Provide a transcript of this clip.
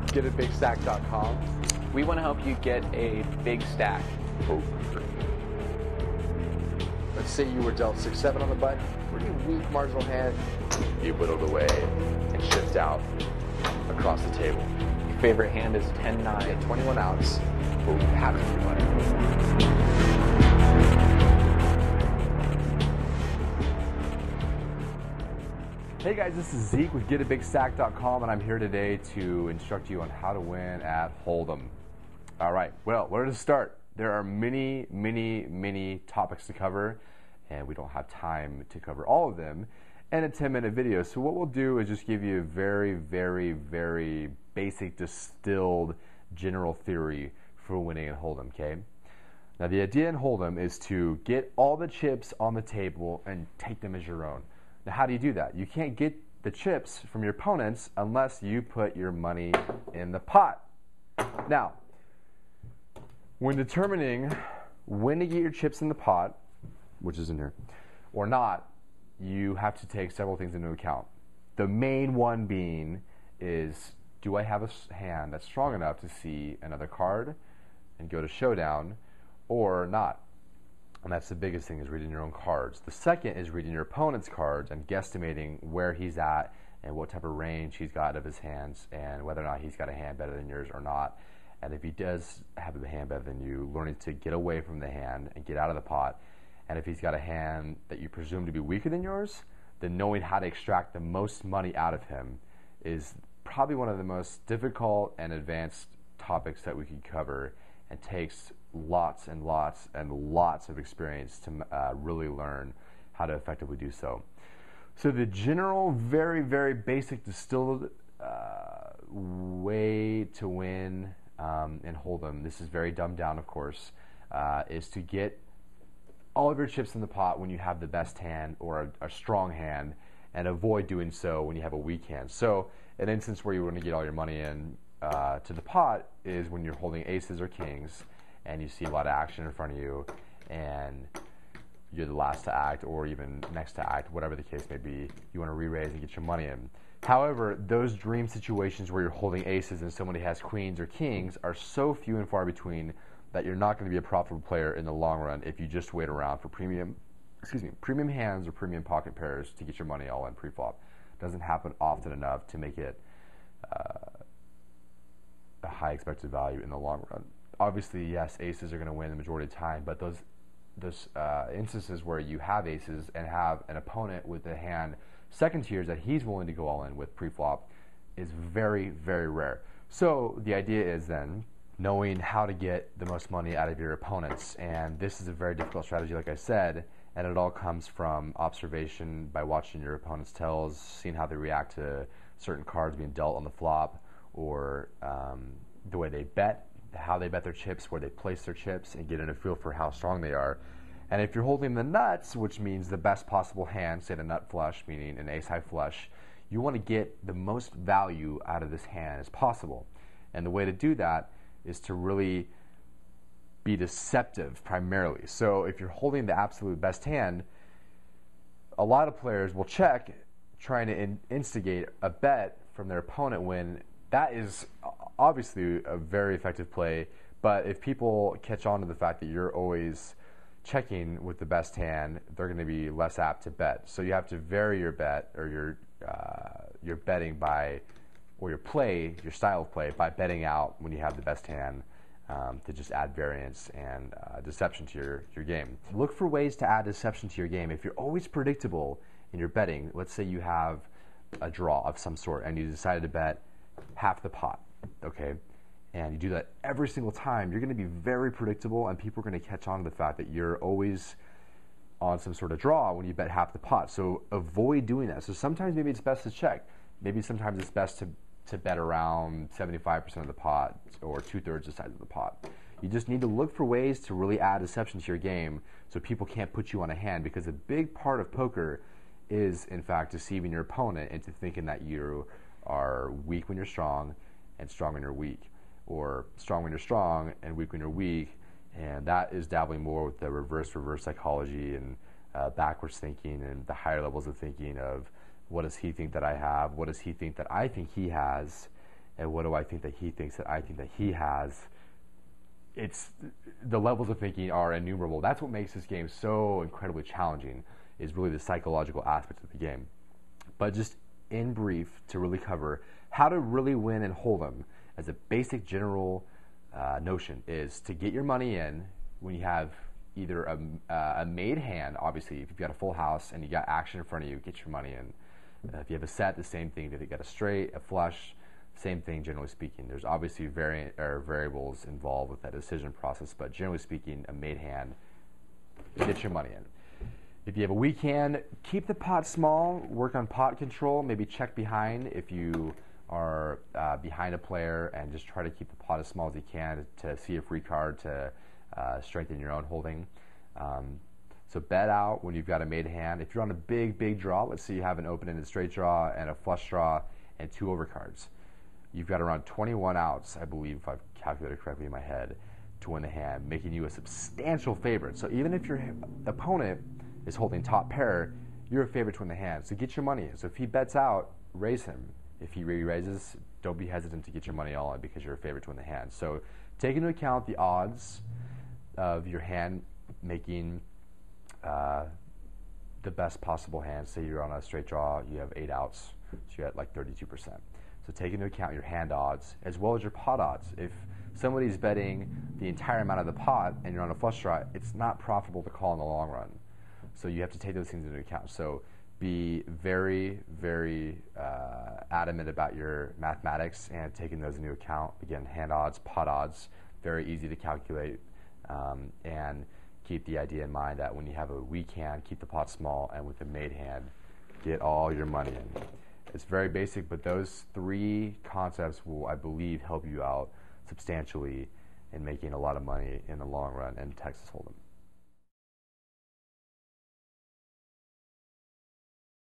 GetABigStack.com. We want to help you get a big stack. Let's say you were dealt 6-7 on the button, pretty weak marginal hand. You whittled away and shift out across the table. Your favorite hand is 10-9. Get 21 outs. Half of your money. Hey guys, this is Zeke with GetABigStack.com, and I'm here today to instruct you on how to win at Holdem. All right, well, where to start? There are many topics to cover, and we don't have time to cover all of them in a 10-minute video. So what we'll do is just give you a very basic, distilled, general theory for winning at Holdem, okay? Now, the idea in Holdem is to get all the chips on the table and take them as your own. Now, how do you do that? You can't get the chips from your opponents unless you put your money in the pot. Now, when determining when to get your chips in the pot, which is in here, or not, you have to take several things into account. The main one being is, do I have a hand that's strong enough to see another card and go to showdown or not? And that's the biggest thing, is reading your own cards. The second is reading your opponent's cards and guesstimating where he's at and what type of range he's got of his hands and whether or not he's got a hand better than yours or not. And if he does have a hand better than you, learning to get away from the hand and get out of the pot. And if he's got a hand that you presume to be weaker than yours, then knowing how to extract the most money out of him is probably one of the most difficult and advanced topics that we could cover, and takes lots of experience to really learn how to effectively do so. So the general, very basic distilled way to win in Holdem, this is very dumbed down, of course, is to get all of your chips in the pot when you have the best hand or a strong hand, and avoid doing so when you have a weak hand. So an instance where you want to get all your money in to the pot is when you're holding aces or kings and you see a lot of action in front of you and you're the last to act or even next to act, whatever the case may be. You want to re-raise and get your money in. However, those dream situations where you're holding aces and somebody has queens or kings are so few and far between that you're not going to be a profitable player in the long run if you just wait around for premium hands or premium pocket pairs to get your money all in pre-flop. It doesn't happen often enough to make it a high expected value in the long run. Obviously, yes, aces are going to win the majority of the time, but those instances where you have aces and have an opponent with a hand second tiers that he's willing to go all in with pre-flop is very rare. So the idea is then knowing how to get the most money out of your opponents, and this is a very difficult strategy, like I said, and it all comes from observation by watching your opponent's tells, seeing how they react to certain cards being dealt on the flop, or the way they bet, how they bet their chips, where they place their chips, and getting a feel for how strong they are. And if you're holding the nuts, which means the best possible hand, say the nut flush, meaning an ace-high flush, you want to get the most value out of this hand as possible. And the way to do that is to really be deceptive primarily. So if you're holding the absolute best hand, a lot of players will check, trying to instigate a bet from their opponent, when that is obviously a very effective play. But if people catch on to the fact that you're always checking with the best hand, they're going to be less apt to bet. So you have to vary your bet, or your betting by, or your style of play, by betting out when you have the best hand, to just add variance and deception to your game. Look for ways to add deception to your game. If you're always predictable in your betting, let's say you have a draw of some sort and you decided to bet half the pot, okay, and you do that every single time, you're going to be very predictable, and people are going to catch on to the fact that you're always on some sort of draw when you bet half the pot. So avoid doing that. So sometimes maybe it's best to check. Maybe sometimes it's best to bet around 75% of the pot, or 2/3 the size of the pot. You just need to look for ways to really add deception to your game so people can't put you on a hand, because a big part of poker is, in fact, deceiving your opponent into thinking that you are weak when you're strong and strong when you're weak, or strong when you're strong and weak when you're weak. And that is dabbling more with the reverse psychology and backwards thinking and the higher levels of thinking of what does he think that I have? What does he think that I think he has? And what do I think that he thinks that I think that he has? It's the levels of thinking are innumerable. That's what makes this game so incredibly challenging, is really the psychological aspects of the game. But just in brief, to really cover how to really win in Holdem, as a basic general notion, is to get your money in when you have either a made hand. Obviously, if you've got a full house and you got action in front of you, get your money in. If you have a set, the same thing. If you got a straight, a flush, same thing, generally speaking. There's obviously variables involved with that decision process, but generally speaking, a made hand, get your money in. If you have a weak hand, keep the pot small, work on pot control, maybe check behind if you are behind a player, and just try to keep the pot as small as you can to see a free card to strengthen your own holding. So bet out when you've got a made hand. If you're on a big draw, let's say you have an open-ended straight draw and a flush draw and 2 overcards. You've got around 21 outs, I believe, if I've calculated correctly in my head, to win the hand, making you a substantial favorite. So even if your opponent is holding top pair, you're a favorite to win the hand. So get your money in. So if he bets out, raise him. If he re-raises, don't be hesitant to get your money all in, because you're a favorite to win the hand. So take into account the odds of your hand making the best possible hand. Say you're on a straight draw, you have 8 outs, so you're at like 32%. So take into account your hand odds as well as your pot odds. If somebody's betting the entire amount of the pot and you're on a flush draw, it's not profitable to call in the long run. So you have to take those things into account. So be very adamant about your mathematics and taking those into account. Again, hand odds, pot odds, very easy to calculate, and keep the idea in mind that when you have a weak hand, keep the pot small, and with a made hand, get all your money in. It's very basic, but those 3 concepts will, I believe, help you out substantially in making a lot of money in the long run in Texas Hold'em.